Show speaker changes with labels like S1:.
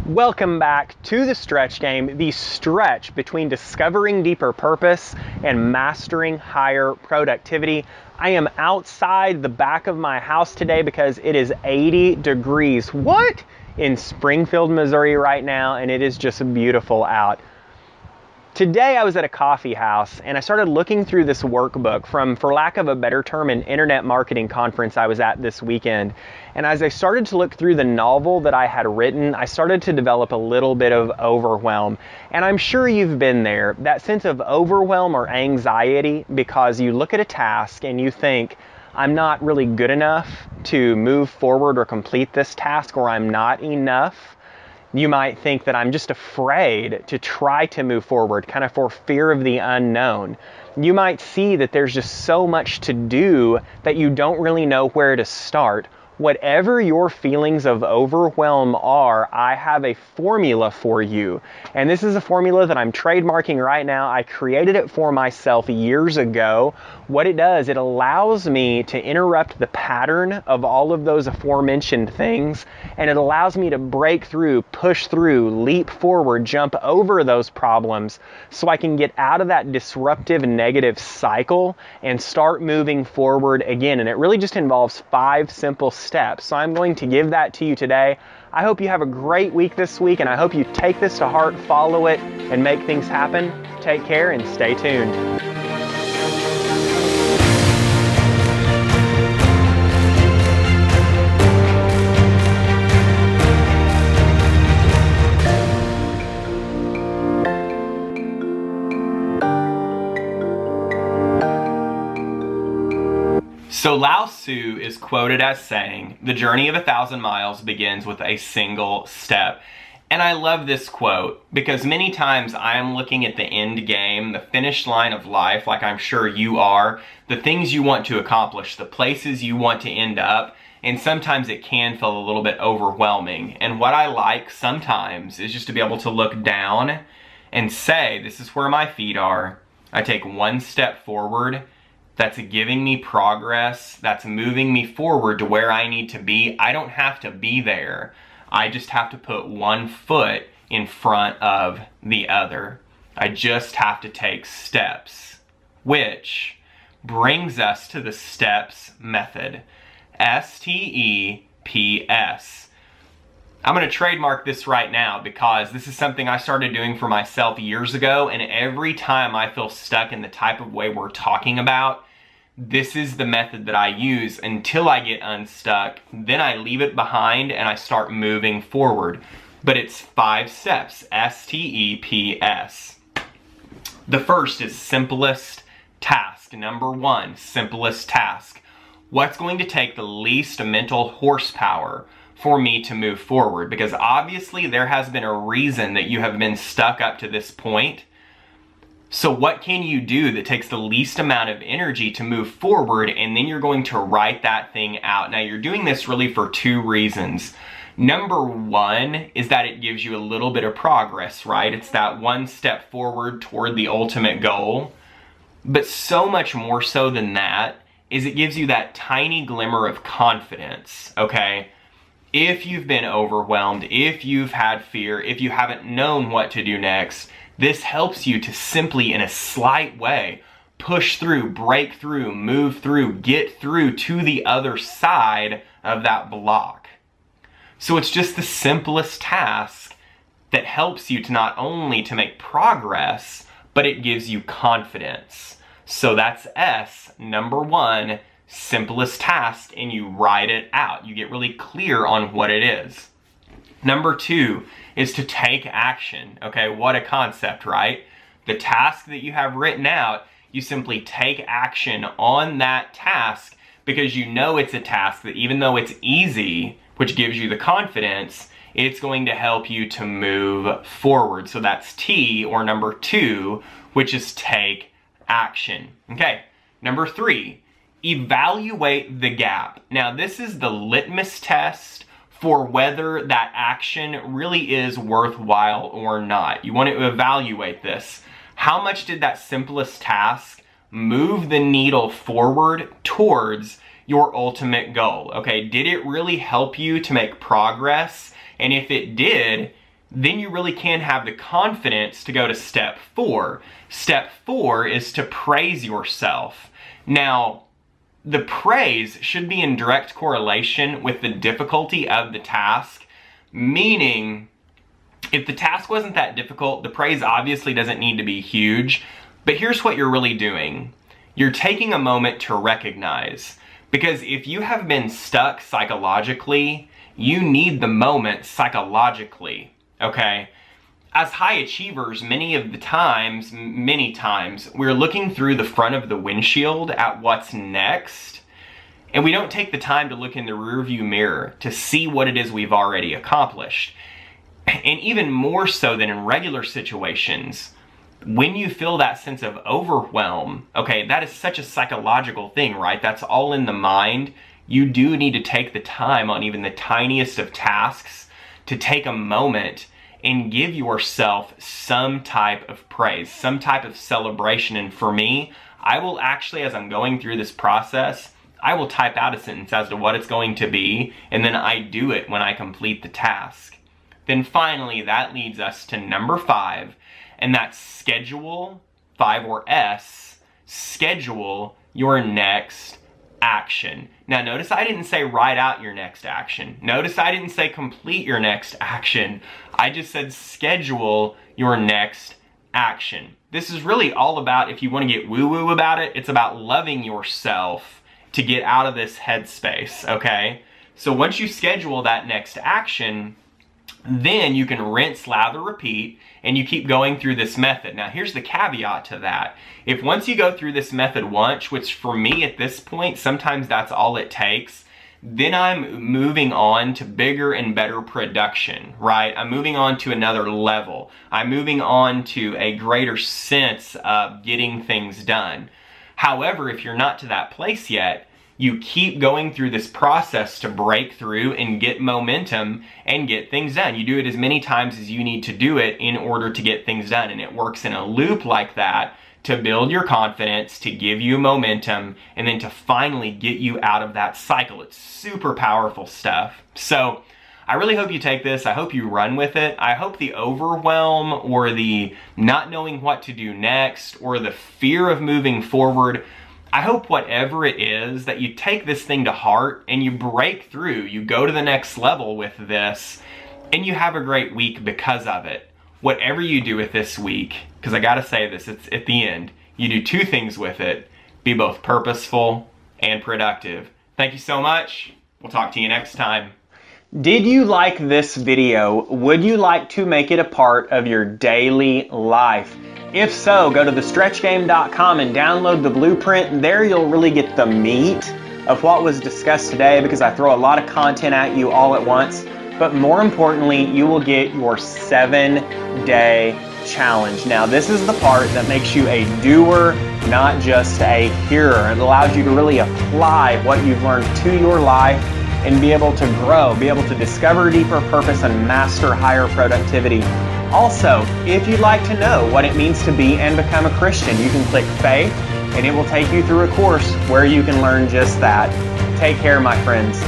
S1: Welcome back to the stretch game, the stretch between discovering deeper purpose and mastering higher productivity. I am outside the back of my house today because it is 80 degrees. What? In Springfield, Missouri right now, and it is just beautiful out. Today I was at a coffee house and I started looking through this workbook from, for lack of a better term, an internet marketing conference I was at this weekend. And as I started to look through the novel that I had written, I started to develop a little bit of overwhelm. And I'm sure you've been there, that sense of overwhelm or anxiety because you look at a task and you think, I'm not really good enough to move forward or complete this task, or I'm not enough. You might think that I'm just afraid to try to move forward, kind of for fear of the unknown. You might see that there's just so much to do that you don't really know where to start. Whatever your feelings of overwhelm are, I have a formula for you. And this is a formula that I'm trademarking right now. I created it for myself years ago. What it does, it allows me to interrupt the pattern of all of those aforementioned things, and it allows me to break through, push through, leap forward, jump over those problems so I can get out of that disruptive negative cycle and start moving forward again. And it really just involves 5 simple steps. So I'm going to give that to you today. I hope you have a great week this week, and I hope you take this to heart, follow it, and make things happen. Take care and stay tuned. So Lao Tzu is quoted as saying, "The journey of 1,000 miles begins with a single step." And I love this quote because many times I am looking at the end game, the finish line of life, like I'm sure you are, the things you want to accomplish, the places you want to end up, and sometimes it can feel a little bit overwhelming. And what I like sometimes is just to be able to look down and say, this is where my feet are. I take one step forward. That's giving me progress, that's moving me forward to where I need to be. I don't have to be there. I just have to put one foot in front of the other. I just have to take steps, which brings us to the STEPS method. STEPS. I'm going to trademark this right now because this is something I started doing for myself years ago, and every time I feel stuck in the type of way we're talking about, this is the method that I use until I get unstuck. Then I leave it behind and I start moving forward. But it's 5 steps, STEPS. The first is simplest task. Number 1, simplest task. What's going to take the least mental horsepower for me to move forward? Because obviously there has been a reason that you have been stuck up to this point. So what can you do that takes the least amount of energy to move forward, and then you're going to write that thing out. Now you're doing this really for 2 reasons. Number 1 is that it gives you a little bit of progress, right? It's that one step forward toward the ultimate goal. But so much more so than that is it gives you that tiny glimmer of confidence, okay? If you've been overwhelmed, if you've had fear, if you haven't known what to do next, this helps you to simply, in a slight way, push through, break through, move through, get through to the other side of that block. So it's just the simplest task that helps you to not only to make progress, but it gives you confidence. So that's S, number 1, simplest task, and you write it out. You get really clear on what it is. Number 2 is to take action. Okay, what a concept, right? The task that you have written out, you simply take action on that task because you know it's a task that even though it's easy, which gives you the confidence, it's going to help you to move forward. So that's T, or number 2, which is take action. Okay, number 3, evaluate the gap. Now this is the litmus test for whether that action really is worthwhile or not. You want to evaluate this. How much did that simplest task move the needle forward towards your ultimate goal? Okay, did it really help you to make progress? And if it did, then you really can have the confidence to go to step 4. Step 4 is to praise yourself. Now, the praise should be in direct correlation with the difficulty of the task, meaning if the task wasn't that difficult, the praise obviously doesn't need to be huge, but here's what you're really doing. You're taking a moment to recognize, because if you have been stuck psychologically, you need the moment psychologically. Okay, as high achievers, many times, we're looking through the front of the windshield at what's next, and we don't take the time to look in the rearview mirror to see what it is we've already accomplished. And even more so than in regular situations, when you feel that sense of overwhelm, okay, that is such a psychological thing, right? That's all in the mind. You do need to take the time on even the tiniest of tasks to take a moment and give yourself some type of praise, some type of celebration. And for me, I will actually, as I'm going through this process, I will type out a sentence as to what it's going to be, and then I do it when I complete the task. Then finally, that leads us to number 5, and that's schedule, 5 or S, schedule your next action. Now notice I didn't say write out your next action. Notice I didn't say complete your next action. I just said schedule your next action. This is really all about, if you want to get woo-woo about it, it's about loving yourself to get out of this headspace, okay? So once you schedule that next action, then you can rinse, lather, repeat, and you keep going through this method. Now here's the caveat to that. If once you go through this method once, which for me at this point, sometimes that's all it takes, then I'm moving on to bigger and better production, right? I'm moving on to another level. I'm moving on to a greater sense of getting things done. However, if you're not to that place yet, you keep going through this process to break through and get momentum and get things done. You do it as many times as you need to do it in order to get things done. And it works in a loop like that to build your confidence, to give you momentum, and then to finally get you out of that cycle. It's super powerful stuff. So I really hope you take this. I hope you run with it. I hope the overwhelm or the not knowing what to do next or the fear of moving forward, I hope whatever it is that you take this thing to heart and you break through, you go to the next level with this, and you have a great week because of it. Whatever you do with this week, because I gotta say this, it's at the end, you do 2 things with it. Be both purposeful and productive. Thank you so much. We'll talk to you next time. Did you like this video? Would you like to make it a part of your daily life? If so, go to thestretchgame.com and download the blueprint. There you'll really get the meat of what was discussed today, because I throw a lot of content at you all at once. But more importantly, you will get your 7-day challenge. Now, this is the part that makes you a doer, not just a hearer. It allows you to really apply what you've learned to your life and be able to grow, be able to discover deeper purpose and master higher productivity. Also, if you'd like to know what it means to be and become a Christian, you can click Faith and it will take you through a course where you can learn just that. Take care, my friends.